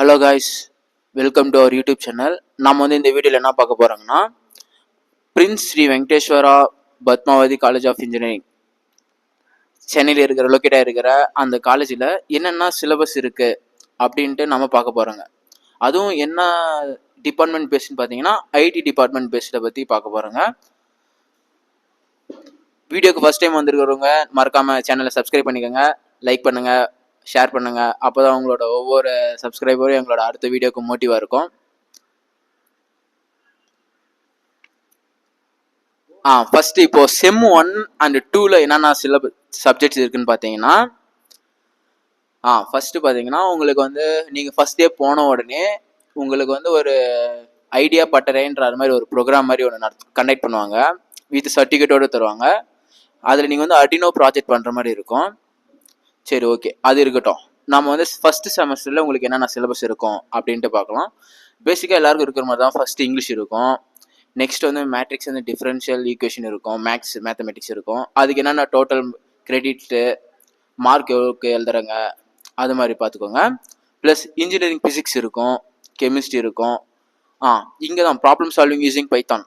Hello guys, welcome to our YouTube channel. நம்ம வந்து இந்த வீடியோவில் என்ன பார்க்க போகிறோங்கன்னா, Prince Shri Venkateshwara Padmavathi college of engineering சென்னையில் லொக்கேட்டாக இருக்கிற அந்த காலேஜில் என்னென்ன சிலபஸ் இருக்குது அப்படின்ட்டு நம்ம பார்க்க போகிறோங்க. அதுவும் என்ன டிபார்ட்மெண்ட் பேஸ்டுன்னு பார்த்தீங்கன்னா ஐடி டிபார்ட்மெண்ட் பேஸ்டை பற்றி பார்க்க போகிறோங்க. வீடியோக்கு ஃபர்ஸ்ட் டைம் வந்திருக்கிறவங்க மறக்காமல் சேனலை சப்ஸ்கிரைப் பண்ணிக்கோங்க, லைக் பண்ணுங்கள், ஷேர் பண்ணுங்கள். அப்போ தான் உங்களோட ஒவ்வொரு சப்ஸ்கிரைபரும் எங்களோட அடுத்த வீடியோக்கு மோட்டிவாக இருக்கும். ஃபர்ஸ்ட் இப்போ செம் 1 and 2ல என்னென்ன சப்ஜெக்ட்ஸ் இருக்குன்னு பார்த்தீங்கன்னா, ஃபர்ஸ்ட் பார்த்தீங்கன்னா உங்களுக்கு வந்து நீங்கள் ஃபர்ஸ்ட் டே போன உடனே உங்களுக்கு வந்து ஒரு ஐடியா பட்டறைன்ற மாதிரி ஒரு ப்ரோக்ராம் மாதிரி ஒன்று கண்டக்ட் பண்ணுவாங்க. வித் சர்டிஃபிகேட்டோடு தருவாங்க. அதில் நீங்கள் வந்து அர்டினோ ப்ராஜெக்ட் பண்ணுற மாதிரி இருக்கும். சரி, ஓகே, அது இருக்கட்டும். நம்ம வந்து ஃபர்ஸ்ட் செமஸ்டரில் உங்களுக்கு என்னென்ன சிலபஸ் இருக்கும் அப்படின்ட்டு பார்க்கலாம். பேசிக்காக எல்லாருக்கும் இருக்கிற மாதிரி தான். ஃபர்ஸ்ட் இங்கிலீஷ் இருக்கும், நெக்ஸ்ட் வந்து மேட்ரிக்ஸ் வந்து டிஃப்ரென்ஷியல் ஈக்குவேஷன் இருக்கும், மேத்தமெட்டிக்ஸ் இருக்கும். அதுக்கு என்னென்ன டோட்டல் கிரெடிட்டு மார்க் எவ்வளோக்கு எழுதுறாங்க அது மாதிரி பார்த்துக்கோங்க. ப்ளஸ் இன்ஜினியரிங் ஃபிசிக்ஸ் இருக்கும், கெமிஸ்ட்ரி இருக்கும். இங்கே தான் ப்ராப்ளம் சால்விங் யூஸிங் பைத்தான்.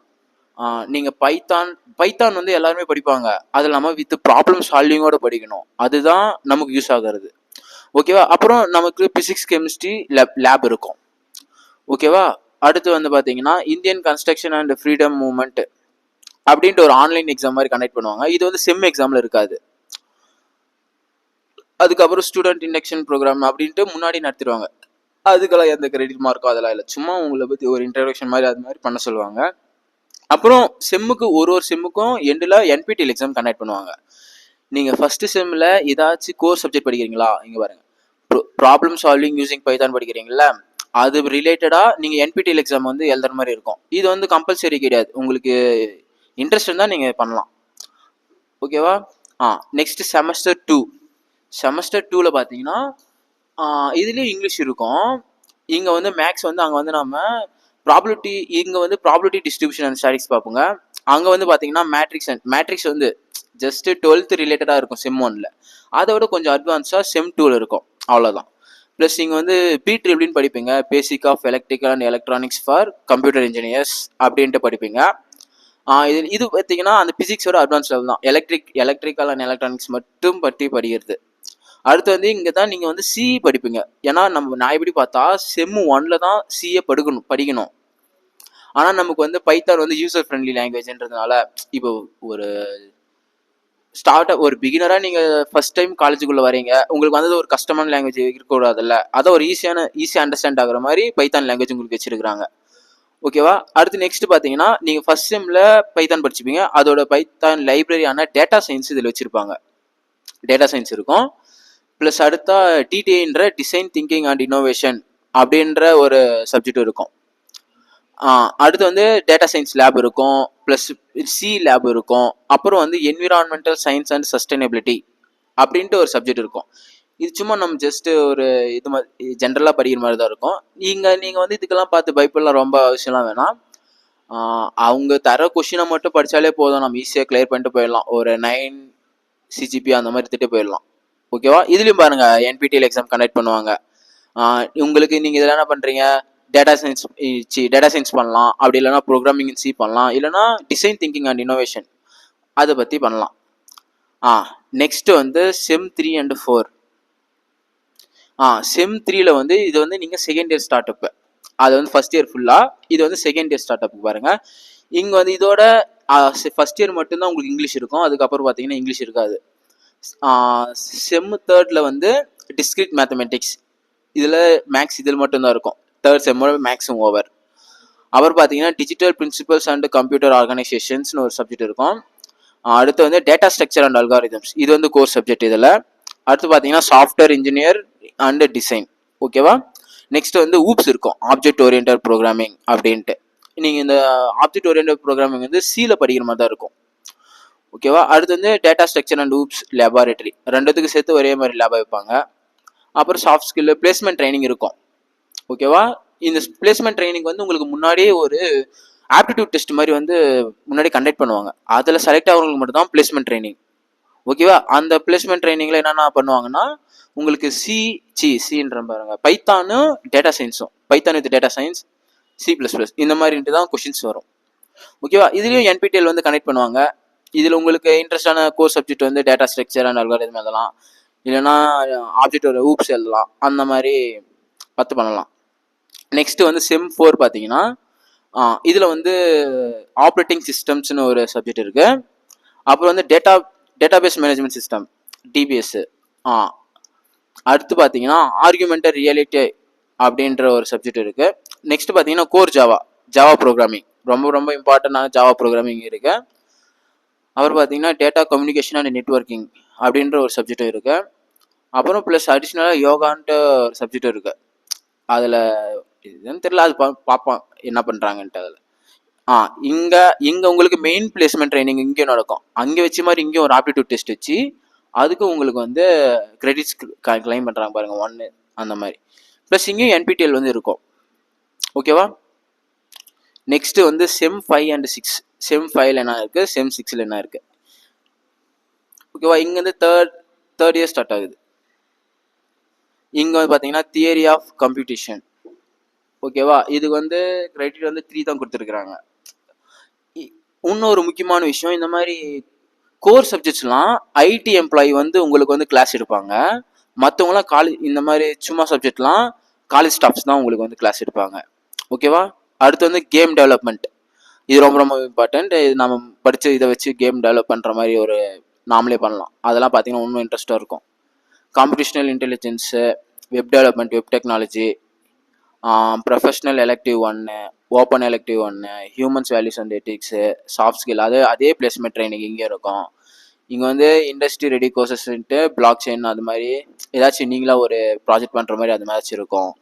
நீங்கள் பைத்தான் வந்து எல்லாருமே படிப்பாங்க. அது இல்லாமல் வித் ப்ராப்ளம் சால்விங்கோட படிக்கணும். அதுதான் நமக்கு யூஸ் ஆகிறது. ஓகேவா? அப்புறம் நமக்கு பிசிக்ஸ் கெமிஸ்ட்ரி லேப் இருக்கும். ஓகேவா? அடுத்து வந்து பார்த்தீங்கன்னா Indian construction and freedom movement அப்படின்ட்டு ஒரு ஆன்லைன் எக்ஸாம் மாதிரி கண்டக்ட் பண்ணுவாங்க. இது வந்து செம் எக்ஸாமில் இருக்காது. அதுக்கப்புறம் ஸ்டூடெண்ட் இண்டக்ஷன் ப்ரோக்ராம் அப்படின்ட்டு முன்னாடி நடத்திடுவாங்க. அதுக்கெல்லாம் எந்த கிரெடிட் மார்க்கோ அதெல்லாம் இல்லை. சும்மா உங்களை பற்றி ஒரு இன்ட்ரடக்ஷன் மாதிரி அது மாதிரி பண்ண சொல்லுவாங்க. அப்புறம் செம்முக்கு ஒரு செம்முக்கும் எண்டில் என்பிடிஎல் எக்ஸாம் கண்டக்ட் பண்ணுவாங்க. நீங்கள் ஃபஸ்ட்டு செம்மில் ஏதாச்சும் கோர் சப்ஜெக்ட் படிக்கிறீங்களா, இங்கே பாருங்கள், ப்ராப்ளம் சால்விங் யூஸிங் பைத்தான் படிக்கிறீங்களா, அது ரிலேட்டடாக நீங்கள் என்பிடிஎல் எக்ஸாம் வந்து எழுதுற மாதிரி இருக்கும். இது வந்து கம்பல்சரி கிடையாது, உங்களுக்கு இன்ட்ரெஸ்ட் இருந்தால் நீங்கள் பண்ணலாம். ஓகேவா? நெக்ஸ்ட் செமஸ்டர் 2ல பார்த்தீங்கன்னா இதுலேயும் இங்கிலீஷ் இருக்கும். இங்கே வந்து மேக்ஸ் வந்து அங்கே வந்து நம்ம ப்ராபபிலிட்டி, இங்கே வந்து ப்ராபபிலிட்டி டிஸ்ட்ரிபியூஷன் அண்ட் ஸ்டாட்டிக்ஸ் பார்ப்போங்க. அங்கே வந்து பார்த்தீங்கன்னா மேட்ரிக்ஸ் வந்து ஜஸ்ட் 12th ரிலேட்டடாக இருக்கும் செம் 1ல். அதை விட கொஞ்சம் அட்வான்ஸாக செம் 2ல் இருக்கும். அவ்வளோதான். ப்ளஸ் நீங்கள் வந்து பிட்ரிபிள்னு படிப்பீங்க, basic of electrical and electronics for computer engineers அப்படின்ட்டு படிப்பீங்க. இது பார்த்தீங்கன்னா அந்த பிசிக்ஸோட அட்வான்ஸ் லெவல் தான். எலக்ட்ரிக்கல் அண்ட் எலக்ட்ரானிக்ஸ் மட்டும் பற்றி படிக்கிறது. அடுத்து வந்து இங்கே தான் நீங்கள் வந்து சிஇ படிப்பீங்க. ஏன்னா நான் எப்படி பார்த்தா செம் 1ல் தான் சிஏ படிக்கணும். ஆனால் நமக்கு வந்து பைத்தான் வந்து யூசர் ஃப்ரெண்ட்லி லாங்குவேஜ்ன்றதுனால இப்போ ஒரு பிகினராக நீங்கள் ஃபர்ஸ்ட் டைம் காலேஜுக்குள்ளே வரீங்க, உங்களுக்கு வந்து ஒரு கஷ்டமான லாங்குவேஜ் இருக்கக்கூடாதுல்ல, அதை ஒரு ஈஸியாக அண்டர்ஸ்டாண்ட் ஆகிற மாதிரி பைத்தான் லாங்குவேஜ் உங்களுக்கு வச்சிருக்கிறாங்க. ஓகேவா? அடுத்து நெக்ஸ்ட் பார்த்தீங்கன்னா நீங்கள் ஃபர்ஸ்ட் செம்மில் பைத்தான் படிச்சுப்பீங்க. அதோட பைத்தான் லைப்ரரியான டேட்டா சயின்ஸ் இதில் வச்சுருப்பாங்க. டேட்டா சயின்ஸ் இருக்கும். ப்ளஸ் அடுத்தா டிடிஐன்ற டிசைன் திங்கிங் அண்ட் இன்னோவேஷன் அப்படின்ற ஒரு சப்ஜெக்ட் இருக்கும். அடுத்து வந்து டேட்டா சயின்ஸ் லேப் இருக்கும், ப்ளஸ் சி லேப் இருக்கும். அப்புறம் வந்து என்விரான்மெண்டல் சயின்ஸ் அண்ட் சஸ்டைனபிலிட்டி அப்படின்ட்டு ஒரு சப்ஜெக்ட் இருக்கும். இது சும்மா நம்ம ஜஸ்ட் ஒரு இது மாதிரி ஜென்ரலாக படிக்கிற மாதிரி தான் இருக்கும். நீங்கள் வந்து இதுக்கெல்லாம் பார்த்து பயப்படலாம் ரொம்ப அவசியம்லாம் வேணாம். அவங்க தர கொஷினை மட்டும் படித்தாலே போதும், நம்ம ஈஸியாக கிளியர் பண்ணிட்டு போயிடலாம். ஒரு 9 CGP அந்த மாதிரி திட்டு போயிடலாம். ஓகேவா? இதுலேயும் பாருங்கள் என்பிடிஎல் எக்ஸாம் கண்டக்ட் பண்ணுவாங்க. உங்களுக்கு நீங்கள் இதில் என்ன பண்ணுறீங்க, டேட்டா சயின்ஸ் பண்ணலாம், அப்படி இல்லைனா ப்ரோக்ராமிங் இன் சி பண்ணலாம், இல்லைனா டிசைன் திங்கிங் அண்ட் இன்னோவேஷன் அதை பற்றி பண்ணலாம். நெக்ஸ்ட் வந்து செம் 3 and 4. செம் 3ல் வந்து இது வந்து நீங்கள் செகண்ட் இயர் ஸ்டார்ட் அப்பு, அது வந்து ஃபர்ஸ்ட் இயர் ஃபுல்லாக, இது வந்து செகண்ட் இயர் ஸ்டார்ட் அப்புக்கு பாருங்கள். இங்கே வந்து இதோட ஃபர்ஸ்ட் இயர் மட்டும்தான் உங்களுக்கு இங்கிலீஷ் இருக்கும். அதுக்கப்புறம் பார்த்தீங்கன்னா இங்கிலீஷ் இருக்காது. செம் 3ல் வந்து டிஸ்கிரிட் மேத்தமெட்டிக்ஸ், இதில் மேக்ஸ் இதில் மட்டும்தான் இருக்கும். தேர்ட் செம்மோட மேக்ஸும் ஓவர். அப்புறம் பார்த்தீங்கன்னா டிஜிட்டல் பிரின்சிபல்ஸ் அண்ட் கம்ப்யூட்டர் ஆர்கனைசேஷன்ஸ்னு ஒரு சப்ஜெக்ட் இருக்கும். அடுத்து வந்து டேட்டா ஸ்ட்ரக்சர் அண்ட் அல்காரிதம்ஸ், இது வந்து கோர்ஸ் சப்ஜெக்ட் இதில். அடுத்து பார்த்தீங்கன்னா சாஃப்ட்வேர் இன்ஜினியர் அண்ட் டிசைன். ஓகேவா? நெக்ஸ்ட் வந்து ஊப்ஸ் இருக்கும், ஆப்ஜெக்ட் ஓரியன்டட் ப்ரோக்ராமிங் அப்படின்ட்டு. நீங்கள் இந்த ஆப்ஜெக்ட் ஓரியன்டட் ப்ரோக்ராமிங் வந்து சியில் படிக்கிற மாதிரி தான் இருக்கும். ஓகேவா? அடுத்து வந்து data structure and oops laboratory, ரெண்டுத்துக்கு சேர்த்து ஒரே மாதிரி லேபாக வைப்பாங்க. அப்புறம் சாஃப்ட் ஸ்கில் பிளேஸ்மெண்ட் ட்ரைனிங் இருக்கும். ஓகேவா? இந்த பிளேஸ்மெண்ட் ட்ரைனிங் வந்து உங்களுக்கு முன்னாடியே ஒரு ஆப்டிடியூட் டெஸ்ட் மாதிரி வந்து முன்னாடி கண்டக்ட் பண்ணுவாங்க. அதில் செலக்ட் ஆகிறவங்களுக்கு மட்டும் தான் பிளேஸ்மெண்ட் ட்ரைனிங். ஓகேவா. அந்த பிளேஸ்மெண்ட் ட்ரைனிங்கில் என்னென்ன பண்ணுவாங்கன்னா உங்களுக்கு சின்ற பாருங்க, பைத்தானும் டேட்டா சயின்ஸும், Python with data science, C++ இந்த மாதிரின்ட்டு தான் கொஷின்ஸ் வரும். ஓகேவா. இதுலேயும் என்பிடிஎல் வந்து கனெக்ட் பண்ணுவாங்க. இதில் உங்களுக்கு இன்ட்ரெஸ்டான கோர்ஸ் சப்ஜெக்ட் வந்து டேட்டா ஸ்ட்ரக்சர் அண்ட் அல்காரிதம் எழுதலாம், இல்லைன்னா ஆப்ஜெக்ட் ஒரு ஊப்ஸ் எழுதலாம், அந்த மாதிரி பண்ணலாம். நெக்ஸ்ட் வந்து செம் 4 பார்த்தீங்கன்னா இதில் வந்து ஆப்ரேட்டிங் சிஸ்டம்ஸ்னு ஒரு சப்ஜெக்ட் இருக்கு. அப்புறம் வந்து டேட்டாபேஸ் மேனேஜ்மெண்ட் சிஸ்டம் டிபிஎஸ். அடுத்து பார்த்தீங்கன்னா ஆர்குமெண்டட் ரியாலிட்டி அப்படின்ற ஒரு சப்ஜெக்ட் இருக்கு. நெக்ஸ்ட் பார்த்தீங்கன்னா கோர் ஜாவா ப்ரோக்ராமிங், ரொம்ப ரொம்ப இம்பார்ட்டண்டான ஜாவா ப்ரோக்ராமிங் இருக்கு. அப்புறம் பார்த்தீங்கன்னா டேட்டா கம்யூனிகேஷன் அண்ட் நெட்வொர்க்கிங் அப்படின்ற ஒரு சப்ஜெக்ட் இருக்கு. அப்புறம் ப்ளஸ் அடிஷ்னலாக யோகான்ட்டு ஒரு சப்ஜெக்ட் இருக்கு. அதில் இதுன்னு தெரியல, அது பார்ப்போம் என்ன பண்ணுறாங்கன்ட்டு. அதில் இங்கே உங்களுக்கு மெயின் பிளேஸ்மெண்ட் ட்ரைனிங் இங்கே நடக்கும். அங்கே வச்சு மாதிரி இங்கேயும் ஒரு ஆப்டிடியூட் டெஸ்ட் வச்சு அதுக்கு உங்களுக்கு வந்து கிரெடிட்ஸ் கிளைம் பண்ணுறாங்க பாருங்க 1 அந்த மாதிரி. ப்ளஸ் இங்கேயும் என்பிடிஎல் வந்து இருக்கும். ஓகேவா. நெக்ஸ்ட் வந்து செம் 5 and 6. செம் 5 என்ன இருக்கு, செம் 6 என்ன இருக்கு. ஓகேவா. இங்கே வந்து தேர்ட் இயர் ஸ்டார்ட் ஆகுது. இங்கே வந்து பார்த்தீங்கன்னா தியரி ஆஃப் கம்ப்யூட்டேஷன். ஓகேவா. இதுக்கு வந்து கிரெடிட் வந்து 3 தான் கொடுத்துருக்குறாங்க. இன்னொரு முக்கியமான விஷயம், இந்த மாதிரி கோர் சப்ஜெக்ட்ஸ்லாம் ஐடி எம்ப்ளாயி வந்து உங்களுக்கு வந்து கிளாஸ் எடுப்பாங்க. மற்றவங்களாம் காலேஜ், இந்த மாதிரி சும்மா சப்ஜெக்ட்லாம் காலேஜ் ஸ்டாஃப்ஸ் தான் உங்களுக்கு வந்து கிளாஸ் எடுப்பாங்க. ஓகேவா. அடுத்து வந்து கேம் டெவலப்மெண்ட். இது ரொம்ப ரொம்ப இம்பார்ட்டன்ட். இது நம்ம படித்த இதை வச்சு கேம் டெவலப் பண்ணுற மாதிரி ஒரு நாமளே பண்ணலாம். அதெல்லாம் பார்த்தீங்கன்னா இன்னும் இன்ட்ரெஸ்ட்டாக இருக்கும். Compositional intelligence, web development, web technology, professional elective 1, open elective 1, humans values and ethics, soft skill, அதே பிளேஸ்மெண்ட் ட்ரைனிங் இங்கே இருக்கும். இங்கே வந்து இண்டஸ்ட்ரி ரெடி கோர்சஸ்ன்ட்டு பிளாக் செயின் அது மாதிரி ஏதாச்சும் நீங்களாக ஒரு ப்ராஜெக்ட் பண்ணுற மாதிரி அது மாதிரி இருக்கும்.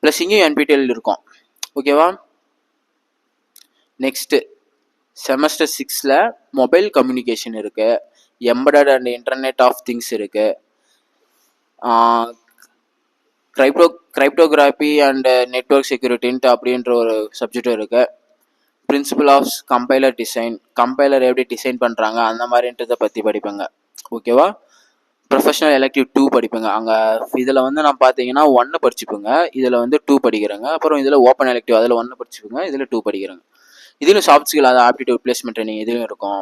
ப்ளஸ் இங்கேயும் என்பிடிஎல் இருக்கும். ஓகேவா. நெக்ஸ்ட்டு செமஸ்டர் 6ல் மொபைல் கம்யூனிகேஷன் இருக்குது, embedded and internet of things இருக்குது, கிரைப்டோகிராஃபி அண்ட் நெட்வொர்க் செக்யூரிட்டின்ட்டு அப்படின்ற ஒரு சப்ஜெக்டும் இருக்குது. Principal of compiler design, compiler எப்படி டிசைன் பண்ணுறாங்க அந்த மாதிரின்றதை பற்றி படிப்பேங்க. ஓகேவா. ப்ரொஃபஷனல் எலெக்டிவ் 2 படிப்பேங்க. அங்கே இதில் வந்து நான் பார்த்தீங்கன்னா 1 படிச்சுப்பேங்க, இதில் வந்து 2 படிக்கிறேங்க. அப்புறம் இதில் ஓப்பன் எலெக்டிவ், அதில் 1 படிச்சுப்பேங்க, இதில் 2 படிக்கிறேங்க. இதிலும் சாஃப்ட் ஸ்கில், அது ஆப்டிடியூட் பிளேஸ்மெண்ட் ட்ரைனிங் இதுலையும் இருக்கும்.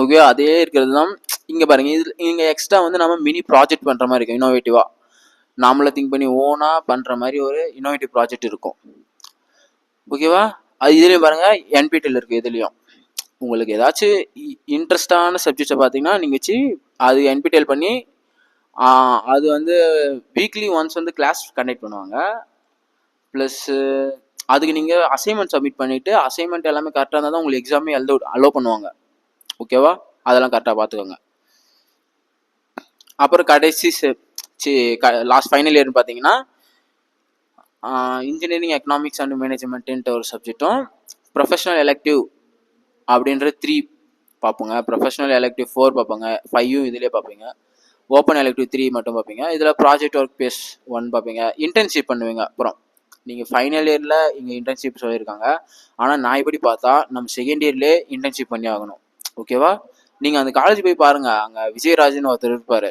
ஓகே. அதே இருக்கிறது தான் இங்கே பாருங்கள். இதில் இங்கே எக்ஸ்ட்ரா வந்து நம்ம மினி ப்ராஜெக்ட் பண்ணுற மாதிரி இருக்கும். இன்னோவேட்டிவாக நாமளை திங்க் பண்ணி ஓனாக பண்ணுற மாதிரி ஒரு இன்னோவேட்டிவ் ப்ராஜெக்ட் இருக்கும். ஓகேவா. அது இதுலேயும் பாருங்கள் என்பிடிஎல் இருக்குது. இதுலேயும் உங்களுக்கு ஏதாச்சும் இன்ட்ரெஸ்டான சப்ஜெக்டை பார்த்தீங்கன்னா நீங்கள் வச்சு அது என்பிடிஎல் பண்ணி அது வந்து வீக்லி ஒன்ஸ் வந்து கிளாஸ் கண்டக்ட் பண்ணுவாங்க. ப்ளஸ்ஸு அதுக்கு நீங்கள் அசைன்மெண்ட் சப்மிட் பண்ணிவிட்டு அசைன்மெண்ட் எல்லாமே கரெக்டாக இருந்தால் தான் உங்களுக்கு எக்ஸாமே அலோவ் பண்ணுவாங்க. ஓகேவா. அதெல்லாம் கரெக்டாக பார்த்துக்கோங்க. அப்புறம் கடைசி லாஸ்ட் ஃபைனல் இயர்னு பார்த்தீங்கன்னா இன்ஜினியரிங் எக்கனாமிக்ஸ் அண்ட் மேனேஜ்மெண்ட்டுன்ற ஒரு சப்ஜெக்டும், ப்ரொஃபஷனல் எலெக்டிவ் அப்படின்ற 3 பார்ப்போங்க, ப்ரொஃபஷனல் எலெக்டிவ் 4 பார்ப்போங்க, 5 இதிலே பார்ப்பீங்க, ஓப்பன் எலெக்டிவ் 3 மட்டும் பார்ப்பீங்க. இதில் ப்ராஜெக்ட் ஒர்க் பேஸ் 1 பார்ப்பீங்க. இன்டர்ன்ஷிப் பண்ணுவீங்க. அப்புறம் நீங்கள் ஃபைனல் இயரில் இங்கே இன்டர்ன்ஷிப் சொல்லியிருக்காங்க. ஆனால் நான் இப்படி பார்த்தா நம்ம செகண்ட் இயர்லேயே இன்டர்ன்ஷிப் பண்ணி ஆகணும். ஓகேவா. நீங்கள் அந்த காலேஜ் போய் பாருங்கள், அங்கே விஜயராஜன் ஒருத்தர் இருப்பார்,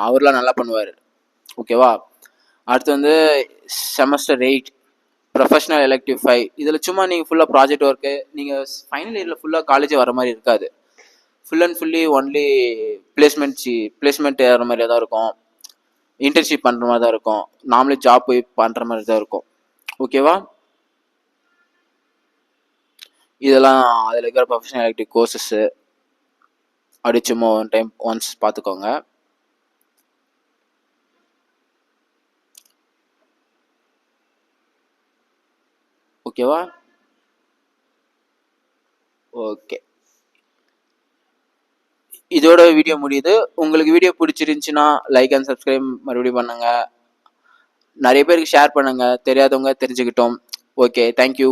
அவர்லாம் நல்லா பண்ணுவார். ஓகேவா. அடுத்து வந்து செமஸ்டர் 8 ப்ரொஃபஷனல் எலெக்டிவ் 5. இதில் சும்மா நீங்கள் ஃபுல்லாக ப்ராஜெக்ட் ஒர்க்கு, நீங்கள் ஃபைனல் இயரில் ஃபுல்லாக காலேஜே வர மாதிரி இருக்காது. Full and fully only placement ஏற மாதிரி தான் இருக்கும், இன்டர்ன்ஷிப் பண்ணுற மாதிரி தான் இருக்கும், நாமளே ஜாப் போய் பண்ணுற மாதிரி தான் இருக்கும். ஓகேவா. இதெல்லாம் அதில் இருக்கிற ப்ரொஃபஷனல் எலெக்டிவ் கோர்சஸ்ஸு அப்படி சும்மா ஒன்ஸ் பார்த்துக்கோங்க. ஓகேவா. ஓகே. இதோட வீடியோ முடியுது. உங்களுக்கு வீடியோ பிடிச்சிருந்துச்சுன்னா லைக் அண்ட் சப்ஸ்கிரைப் மறுபடியும் பண்ணுங்க, நிறைய பேருக்கு ஷேர் பண்ணுங்க, தெரியாதவங்க தெரிஞ்சுக்கிட்டோம். Okay, thank you.